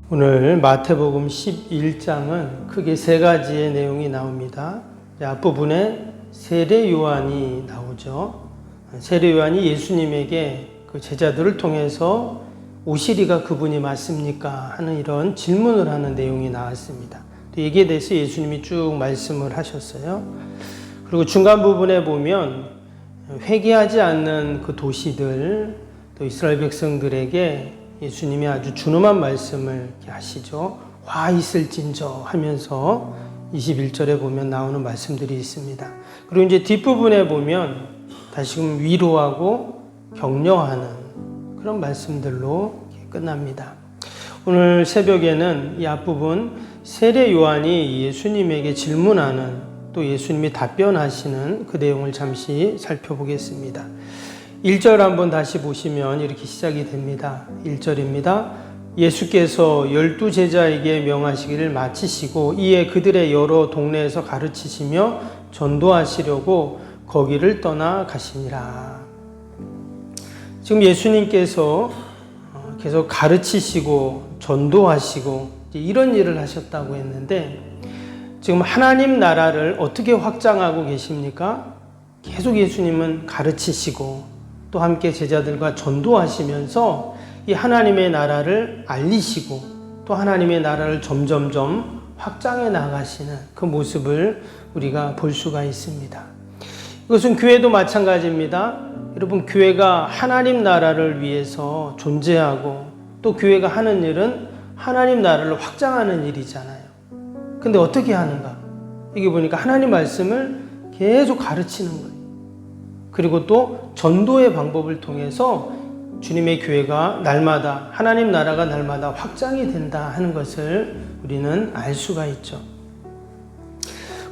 오늘 마태복음 11장은 크게 세 가지의 내용이 나옵니다. 앞부분에 세례 요한이 나오죠. 세례 요한이 예수님에게 그 제자들을 통해서 오시리가 그분이 맞습니까? 하는 이런 질문을 하는 내용이 나왔습니다. 또 여기에 대해서 예수님이 쭉 말씀을 하셨어요. 그리고 중간 부분에 보면 회개하지 않는 그 도시들, 또 이스라엘 백성들에게 예수님이 아주 준엄한 말씀을 하시죠. 화 있을진저 하면서 21절에 보면 나오는 말씀들이 있습니다. 그리고 이제 뒷부분에 보면 다시금 위로하고 격려하는 그런 말씀들로 끝납니다. 오늘 새벽에는 이 앞부분 세례 요한이 예수님에게 질문하는 또 예수님이 답변하시는 그 내용을 잠시 살펴보겠습니다. 1절 한번 다시 보시면 이렇게 시작이 됩니다. 1절입니다. 예수께서 12 제자에게 명하시기를 마치시고 이에 그들의 여러 동네에서 가르치시며 전도하시려고 거기를 떠나 가시니라. 지금 예수님께서 계속 가르치시고 전도하시고 이런 일을 하셨다고 했는데 지금 하나님 나라를 어떻게 확장하고 계십니까? 계속 예수님은 가르치시고 또 함께 제자들과 전도하시면서 이 하나님의 나라를 알리시고 또 하나님의 나라를 점점점 확장해 나가시는 그 모습을 우리가 볼 수가 있습니다. 이것은 교회도 마찬가지입니다. 여러분, 교회가 하나님 나라를 위해서 존재하고 또 교회가 하는 일은 하나님 나라를 확장하는 일이잖아요. 근데 어떻게 하는가? 여기 보니까 하나님 말씀을 계속 가르치는 거예요. 그리고 또 전도의 방법을 통해서 주님의 교회가 날마다, 하나님 나라가 날마다 확장이 된다 하는 것을 우리는 알 수가 있죠.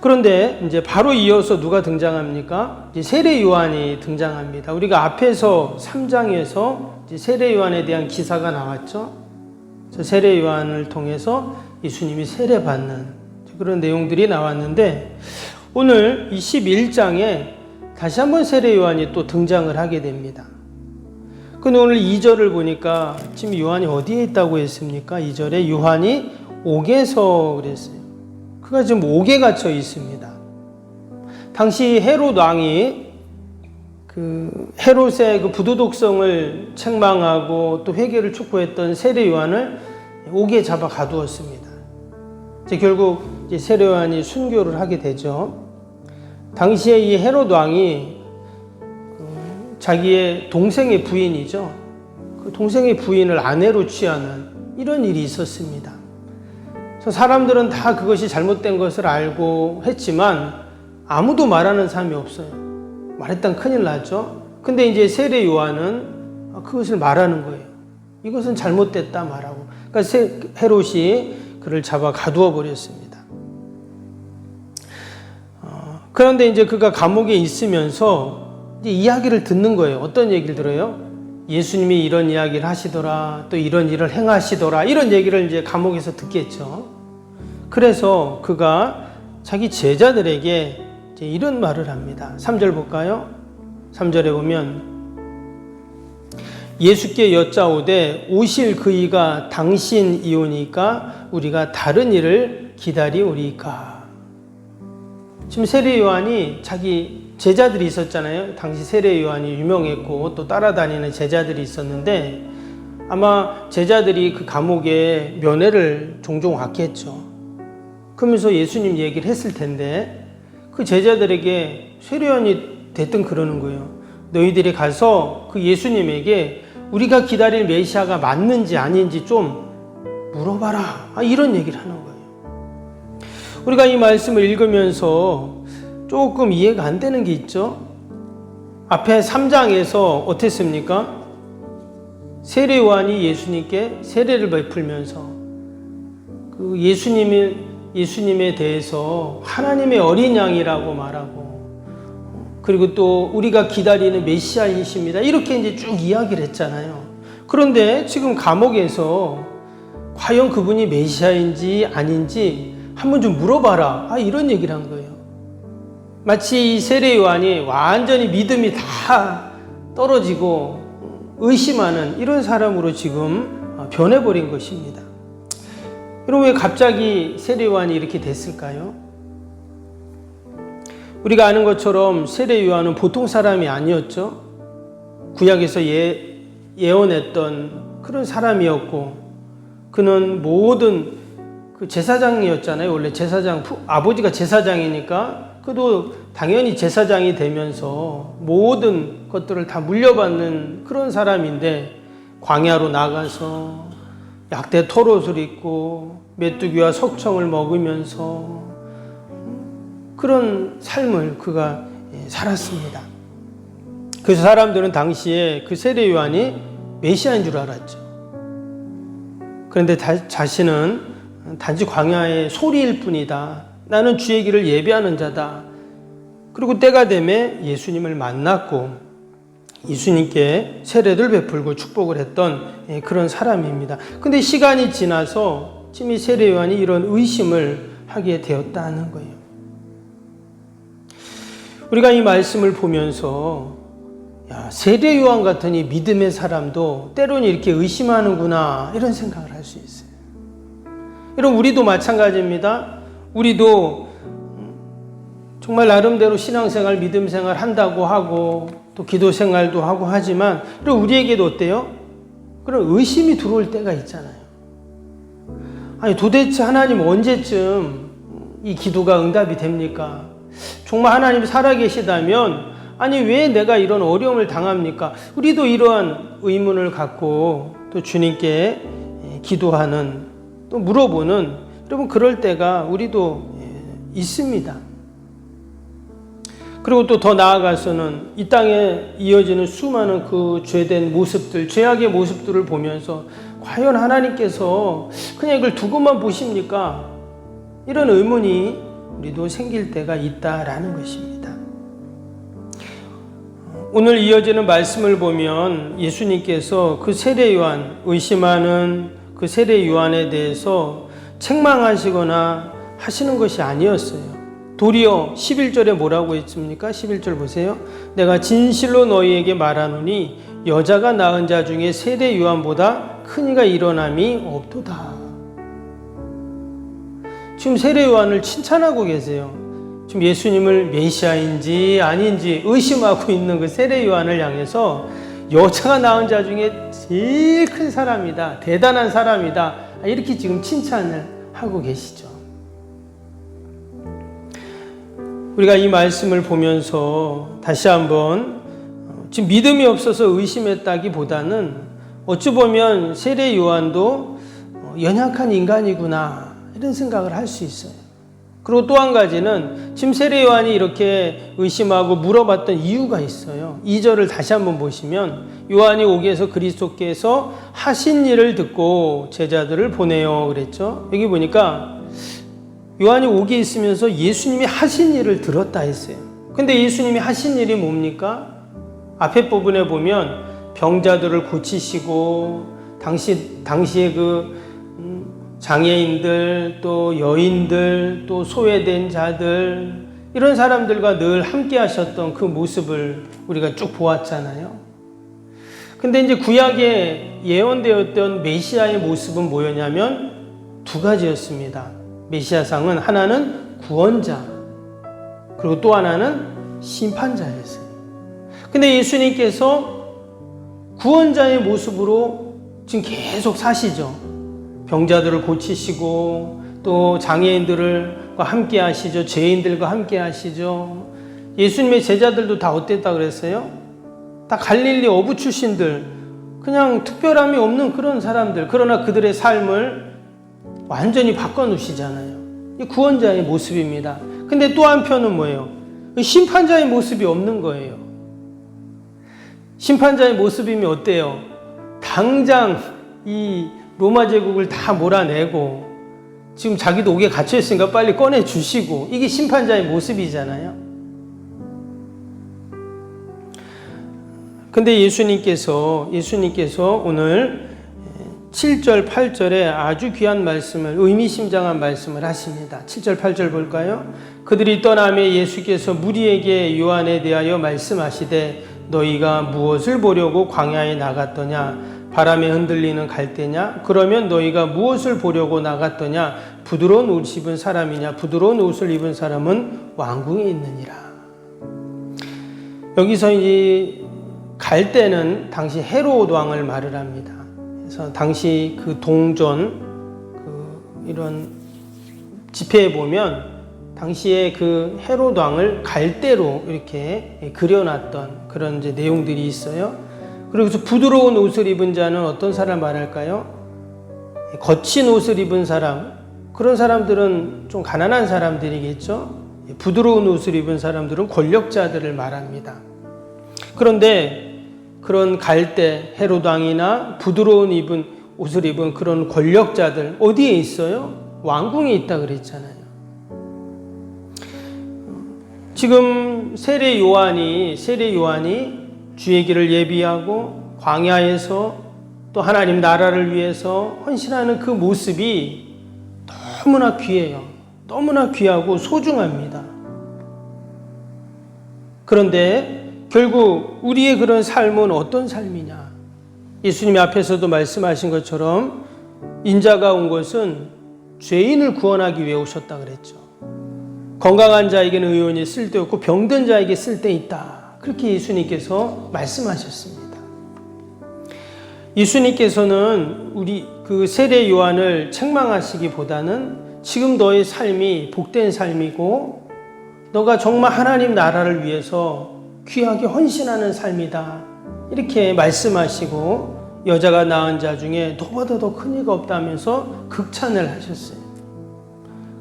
그런데 이제 바로 이어서 누가 등장합니까? 이제 세례 요한이 등장합니다. 우리가 앞에서 3장에서 이제 세례 요한에 대한 기사가 나왔죠. 세례 요한을 통해서 예수님이 세례받는 그런 내용들이 나왔는데 오늘 21장에 다시 한번 세례 요한이 또 등장을 하게 됩니다. 근데 오늘 2절을 보니까 지금 요한이 어디에 있다고 했습니까? 2절에 요한이 옥에서 그랬어요. 그가 지금 옥에 갇혀 있습니다. 당시 헤롯 왕이 그 헤롯의 그 부도덕성을 책망하고 또 회개를 촉구했던 세례 요한을 옥에 잡아 가두었습니다. 이제 결국 이제 세례 요한이 순교를 하게 되죠. 당시에 이 헤롯 왕이 자기의 동생의 부인이죠. 그 동생의 부인을 아내로 취하는 이런 일이 있었습니다. 그래서 사람들은 다 그것이 잘못된 것을 알고 했지만 아무도 말하는 사람이 없어요. 말했다면 큰일 나죠. 근데 이제 세례 요한은 그것을 말하는 거예요. 이것은 잘못됐다 말하고. 그러니까 헤롯이 그를 잡아 가두어 버렸습니다. 그런데 이제 그가 감옥에 있으면서 이제 이야기를 듣는 거예요. 어떤 얘기를 들어요? 예수님이 이런 이야기를 하시더라, 또 이런 일을 행하시더라, 이런 얘기를 이제 감옥에서 듣겠죠. 그래서 그가 자기 제자들에게 이제 이런 말을 합니다. 3절 볼까요? 3절에 보면 예수께 여짜오되 오실 그이가 당신이오니까 우리가 다른 일을 기다리오리까. 지금 세례 요한이 자기 제자들이 있었잖아요. 당시 세례 요한이 유명했고 또 따라다니는 제자들이 있었는데 아마 제자들이 그 감옥에 면회를 종종 왔겠죠. 그러면서 예수님 얘기를 했을 텐데 그 제자들에게 세례 요한이 대뜸 그러는 거예요. 너희들이 가서 그 예수님에게 우리가 기다릴 메시아가 맞는지 아닌지 좀 물어봐라. 이런 얘기를 하는 거예요. 우리가 이 말씀을 읽으면서 조금 이해가 안 되는 게 있죠. 앞에 3장에서 어땠습니까? 세례 요한이 예수님께 세례를 베풀면서 그 예수님에 대해서 하나님의 어린 양이라고 말하고 그리고 또 우리가 기다리는 메시아이십니다. 이렇게 이제 쭉 이야기를 했잖아요. 그런데 지금 감옥에서 과연 그분이 메시아인지 아닌지 한번 좀 물어봐라. 이런 얘기를 한 거예요. 마치 이 세례 요한이 완전히 믿음이 다 떨어지고 의심하는 이런 사람으로 지금 변해버린 것입니다. 여러분, 왜 갑자기 세례 요한이 이렇게 됐을까요? 우리가 아는 것처럼 세례 요한은 보통 사람이 아니었죠. 구약에서 예언했던 그런 사람이었고, 그는 모든 그 제사장이었잖아요. 원래 제사장, 아버지가 제사장이니까 그도 당연히 제사장이 되면서 모든 것들을 다 물려받는 그런 사람인데, 광야로 나가서 약대 털옷을 입고 메뚜기와 석청을 먹으면서 그런 삶을 그가 살았습니다. 그래서 사람들은 당시에 그 세례 요한이 메시아인 줄 알았죠. 그런데 자신은 단지 광야의 소리일 뿐이다. 나는 주의 길을 예비하는 자다. 그리고 때가 되매 예수님을 만났고 예수님께 세례를 베풀고 축복을 했던 그런 사람입니다. 근데 시간이 지나서 지금 이 세례 요한이 이런 의심을 하게 되었다는 거예요. 우리가 이 말씀을 보면서 세례 요한 같은 이 믿음의 사람도 때로는 이렇게 의심하는구나, 이런 생각을 할 수 있어요. 여러분, 우리도 마찬가지입니다. 우리도 정말 나름대로 신앙생활, 믿음생활 한다고 하고 또 기도생활도 하고 하지만, 그리고 우리에게도 어때요? 그런 의심이 들어올 때가 있잖아요. 아니, 도대체 하나님 언제쯤 이 기도가 응답이 됩니까? 정말 하나님이 살아계시다면 아니 왜 내가 이런 어려움을 당합니까? 우리도 이러한 의문을 갖고 또 주님께 기도하는, 또 물어보는, 여러분 그럴 때가 우리도 있습니다. 그리고 또 더 나아가서는 이 땅에 이어지는 수많은 그 죄된 모습들, 죄악의 모습들을 보면서 과연 하나님께서 그냥 이걸 두고만 보십니까? 이런 의문이 우리도 생길 때가 있다라는 것입니다. 오늘 이어지는 말씀을 보면 예수님께서 그 세례 요한, 의심하는 그 세례 요한에 대해서 책망하시거나 하시는 것이 아니었어요. 도리어 11절에 뭐라고 했습니까? 11절 보세요. 내가 진실로 너희에게 말하노니 여자가 낳은 자 중에 세례 요한보다 큰 이가 일어남이 없도다. 지금 세례 요한을 칭찬하고 계세요. 지금 예수님을 메시아인지 아닌지 의심하고 있는 그 세례 요한을 향해서 여자가 낳은 자 중에 제일 큰 사람이다, 대단한 사람이다, 이렇게 지금 칭찬을 하고 계시죠. 우리가 이 말씀을 보면서 다시 한번 지금 믿음이 없어서 의심했다기보다는 어찌 보면 세례 요한도 연약한 인간이구나, 이런 생각을 할 수 있어요. 그리고 또 한 가지는 지금 세례 요한이 이렇게 의심하고 물어봤던 이유가 있어요. 2절을 다시 한번 보시면 요한이 오기에서 그리스도께서 하신 일을 듣고 제자들을 보내요 그랬죠. 여기 보니까 요한이 오기 있으면서 예수님이 하신 일을 들었다 했어요. 근데 예수님이 하신 일이 뭡니까? 앞에 부분에 보면 병자들을 고치시고 당시에 그 장애인들, 또 여인들, 또 소외된 자들, 이런 사람들과 늘 함께 하셨던 그 모습을 우리가 쭉 보았잖아요. 근데 이제 구약에 예언되었던 메시아의 모습은 뭐였냐면 두 가지였습니다. 메시아상은 하나는 구원자, 그리고 또 하나는 심판자였어요. 근데 예수님께서 구원자의 모습으로 지금 계속 사시죠. 병자들을 고치시고 또 장애인들과 함께 하시죠. 죄인들과 함께 하시죠. 예수님의 제자들도 다 어땠다 그랬어요? 다 갈릴리 어부 출신들, 그냥 특별함이 없는 그런 사람들. 그러나 그들의 삶을 완전히 바꿔놓으시잖아요. 이 구원자의 모습입니다. 근데 또 한편은 뭐예요? 심판자의 모습이 없는 거예요. 심판자의 모습이면 어때요? 당장 이 로마 제국을 다 몰아내고 지금 자기도 옥에 갇혀있으니까 빨리 꺼내주시고, 이게 심판자의 모습이잖아요. 근데 예수님께서 오늘 7절, 8절에 아주 귀한 말씀을, 의미심장한 말씀을 하십니다. 7절, 8절 볼까요? 그들이 떠나매 예수께서 무리에게 요한에 대하여 말씀하시되 너희가 무엇을 보려고 광야에 나갔더냐? 바람에 흔들리는 갈대냐? 그러면 너희가 무엇을 보려고 나갔더냐? 부드러운 옷 입은 사람이냐? 부드러운 옷을 입은 사람은 왕궁에 있느니라. 여기서 이 갈대는 당시 헤롯 왕을 말을 합니다. 그래서 당시 그 동전 이런 지폐에 보면 당시에 그 헤롯 왕을 갈대로 이렇게 그려놨던 그런 이제 내용들이 있어요. 그래서 부드러운 옷을 입은 자는 어떤 사람 말할까요? 거친 옷을 입은 사람, 그런 사람들은 좀 가난한 사람들이겠죠. 부드러운 옷을 입은 사람들은 권력자들을 말합니다. 그런데 그런 갈대, 헤롯 왕이나 부드러운 옷을 입은 그런 권력자들 어디에 있어요? 왕궁에 있다 그랬잖아요. 지금 세례 요한이 주의 길을 예비하고 광야에서 또 하나님 나라를 위해서 헌신하는 그 모습이 너무나 귀해요. 너무나 귀하고 소중합니다. 그런데 결국 우리의 그런 삶은 어떤 삶이냐? 예수님이 앞에서도 말씀하신 것처럼 인자가 온 것은 죄인을 구원하기 위해 오셨다 그랬죠. 건강한 자에게는 의원이 쓸데없고 병든 자에게 쓸데있다. 그렇게 예수님께서 말씀하셨습니다. 예수님께서는 우리 그 세례 요한을 책망하시기보다는 지금 너의 삶이 복된 삶이고 너가 정말 하나님 나라를 위해서 귀하게 헌신하는 삶이다. 이렇게 말씀하시고 여자가 낳은 자 중에 너보다 더 큰 이가 없다면서 극찬을 하셨어요.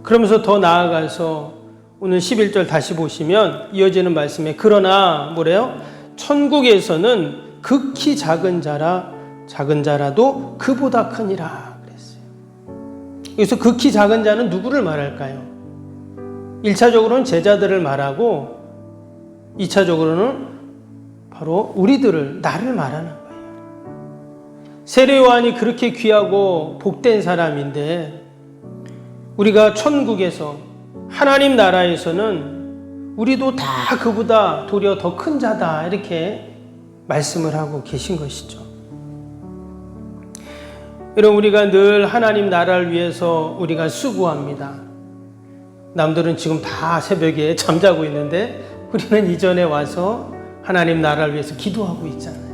그러면서 더 나아가서 오늘 11절 다시 보시면 이어지는 말씀에 그러나 뭐래요? 천국에서는 극히 작은 자라도 그보다 크니라 그랬어요. 여기서 극히 작은 자는 누구를 말할까요? 1차적으로는 제자들을 말하고 2차적으로는 바로 우리들을, 나를 말하는 거예요. 세례 요한이 그렇게 귀하고 복된 사람인데 우리가 천국에서 하나님 나라에서는 우리도 다 그보다 도리어 더 큰 자다 이렇게 말씀을 하고 계신 것이죠. 여러분 우리가 늘 하나님 나라를 위해서 우리가 수고합니다. 남들은 지금 다 새벽에 잠자고 있는데 우리는 이전에 와서 하나님 나라를 위해서 기도하고 있잖아요.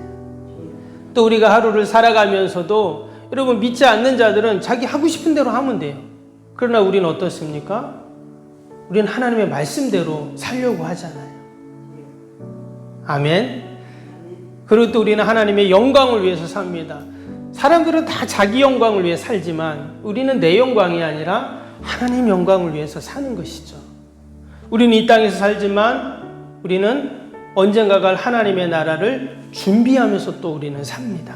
또 우리가 하루를 살아가면서도 여러분 믿지 않는 자들은 자기 하고 싶은 대로 하면 돼요. 그러나 우리는 어떻습니까? 우리는 하나님의 말씀대로 살려고 하잖아요. 아멘. 그리고 또 우리는 하나님의 영광을 위해서 삽니다. 사람들은 다 자기 영광을 위해 살지만 우리는 내 영광이 아니라 하나님 영광을 위해서 사는 것이죠. 우리는 이 땅에서 살지만 우리는 언젠가 갈 하나님의 나라를 준비하면서 또 우리는 삽니다.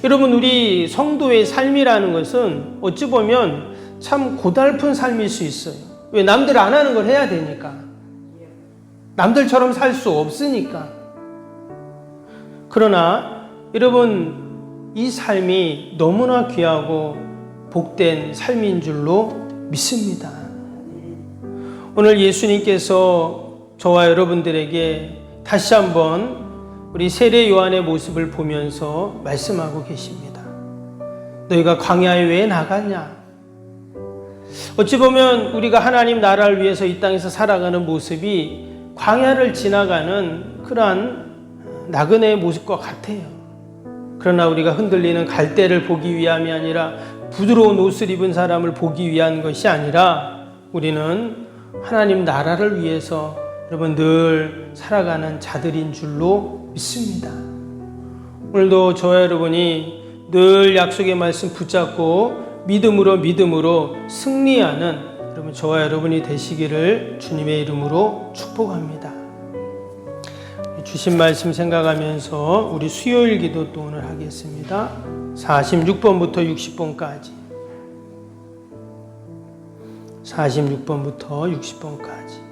여러분 우리 성도의 삶이라는 것은 어찌 보면 참 고달픈 삶일 수 있어요. 왜? 남들 안 하는 걸 해야 되니까. 남들처럼 살 수 없으니까. 그러나 여러분 이 삶이 너무나 귀하고 복된 삶인 줄로 믿습니다. 오늘 예수님께서 저와 여러분들에게 다시 한번 우리 세례 요한의 모습을 보면서 말씀하고 계십니다. 너희가 광야에 왜 나갔냐? 어찌 보면 우리가 하나님 나라를 위해서 이 땅에서 살아가는 모습이 광야를 지나가는 그러한 나그네의 모습과 같아요. 그러나 우리가 흔들리는 갈대를 보기 위함이 아니라 부드러운 옷을 입은 사람을 보기 위한 것이 아니라 우리는 하나님 나라를 위해서 여러분 늘 살아가는 자들인 줄로 믿습니다. 오늘도 저와 여러분이 늘 약속의 말씀 붙잡고 믿음으로 승리하는 여러분 저와 여러분이 되시기를 주님의 이름으로 축복합니다. 주신 말씀 생각하면서 우리 수요일 기도 또 오늘 하겠습니다. 46번부터 60번까지 46번부터 60번까지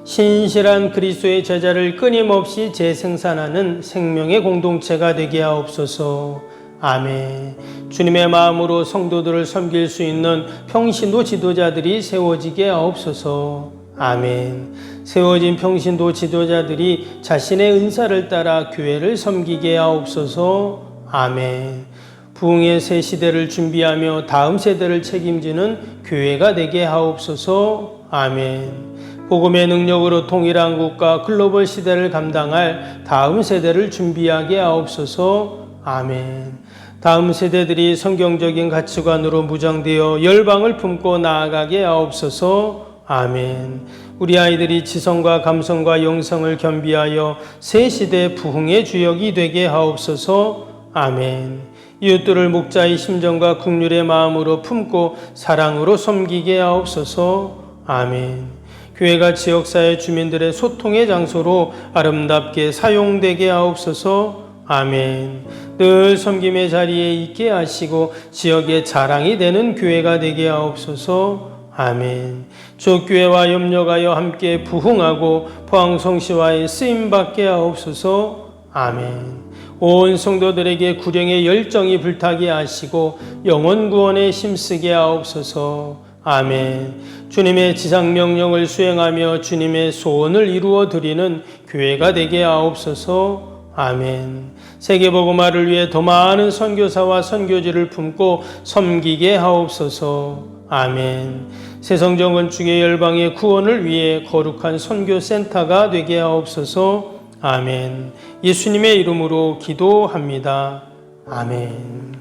신실한 그리스도의 제자를 끊임없이 재생산하는 생명의 공동체가 되게 하옵소서. 아멘. 주님의 마음으로 성도들을 섬길 수 있는 평신도 지도자들이 세워지게 하옵소서. 아멘. 세워진 평신도 지도자들이 자신의 은사를 따라 교회를 섬기게 하옵소서. 아멘. 부흥의 새 시대를 준비하며 다음 세대를 책임지는 교회가 되게 하옵소서. 아멘. 복음의 능력으로 통일한 국가 글로벌 시대를 감당할 다음 세대를 준비하게 하옵소서. 아멘. 다음 세대들이 성경적인 가치관으로 무장되어 열방을 품고 나아가게 하옵소서. 아멘. 우리 아이들이 지성과 감성과 영성을 겸비하여 새 시대 부흥의 주역이 되게 하옵소서. 아멘. 이웃들을 목자의 심정과 긍휼의 마음으로 품고 사랑으로 섬기게 하옵소서. 아멘. 교회가 지역사회 주민들의 소통의 장소로 아름답게 사용되게 하옵소서. 아멘. 늘 섬김의 자리에 있게 하시고 지역의 자랑이 되는 교회가 되게 하옵소서. 아멘. 조교회와 협력하여 함께 부흥하고 포항성시와의 쓰임받게 하옵소서. 아멘. 온 성도들에게 구령의 열정이 불타게 하시고 영혼 구원에 힘쓰게 하옵소서. 아멘. 주님의 지상명령을 수행하며 주님의 소원을 이루어 드리는 교회가 되게 하옵소서. 아멘. 세계복음화를 위해 더 많은 선교사와 선교지를 품고 섬기게 하옵소서. 아멘. 새성정 건축의 열방의 구원을 위해 거룩한 선교센터가 되게 하옵소서. 아멘. 예수님의 이름으로 기도합니다. 아멘.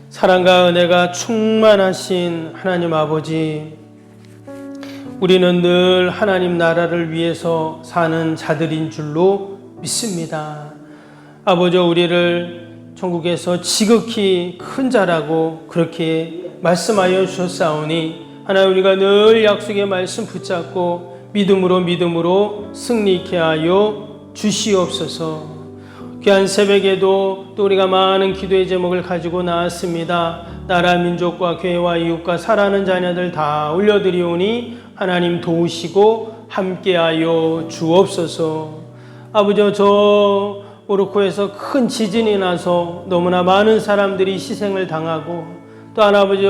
사랑과 은혜가 충만하신 하나님 아버지, 우리는 늘 하나님 나라를 위해서 사는 자들인 줄로 믿습니다. 아버지, 우리를 천국에서 지극히 큰 자라고 그렇게 말씀하여 주셨사오니 하나님, 우리가 늘 약속의 말씀 붙잡고 믿음으로 승리케 하여 주시옵소서. 귀한 새벽에도 또 우리가 많은 기도의 제목을 가지고 나왔습니다. 나라 민족과 교회와 이웃과 사랑하는 자녀들 다 올려드리오니 하나님 도우시고 함께하여 주옵소서. 아버지, 저 모로코에서 큰 지진이 나서 너무나 많은 사람들이 희생을 당하고, 또 아버지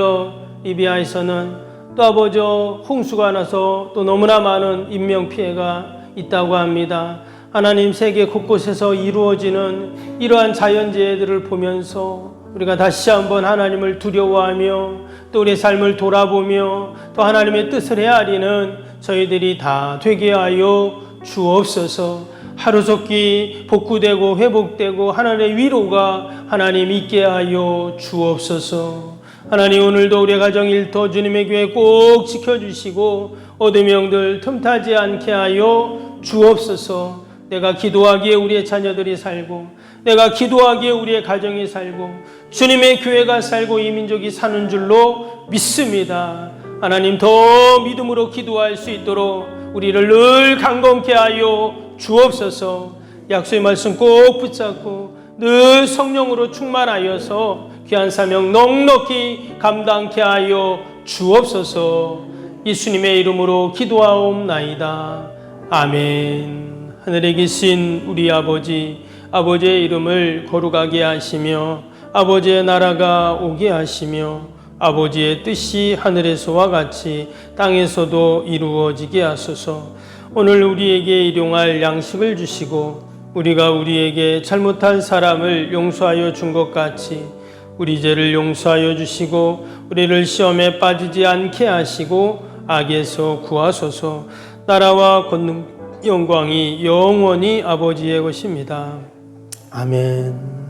리비아에서는 또 아버지 홍수가 나서 또 너무나 많은 인명피해가 있다고 합니다. 하나님, 세계 곳곳에서 이루어지는 이러한 자연재해들을 보면서 우리가 다시 한번 하나님을 두려워하며 또 우리의 삶을 돌아보며 또 하나님의 뜻을 헤아리는 저희들이 다 되게 하여 주옵소서. 하루속히 복구되고 회복되고 하나님의 위로가 하나님 있게 하여 주옵소서. 하나님, 오늘도 우리의 가정 일터 주님의 교회 꼭 지켜주시고 어둠의 영들 틈타지 않게 하여 주옵소서. 내가 기도하기에 우리의 자녀들이 살고, 내가 기도하기에 우리의 가정이 살고, 주님의 교회가 살고 이 민족이 사는 줄로 믿습니다. 하나님, 더 믿음으로 기도할 수 있도록 우리를 늘 강건케 하여 주옵소서. 약속의 말씀 꼭 붙잡고 늘 성령으로 충만하여서 귀한 사명 넉넉히 감당케 하여 주옵소서. 예수님의 이름으로 기도하옵나이다. 아멘. 하늘에 계신 우리 아버지, 아버지의 이름을 거룩하게 하시며 아버지의 나라가 오게 하시며 아버지의 뜻이 하늘에서와 같이 땅에서도 이루어지게 하소서. 오늘 우리에게 일용할 양식을 주시고 우리가 우리에게 잘못한 사람을 용서하여 준 것 같이 우리 죄를 용서하여 주시고 우리를 시험에 빠지지 않게 하시고 악에서 구하소서. 나라와 권능 영광이 영원히 아버지의 것입니다. 아멘.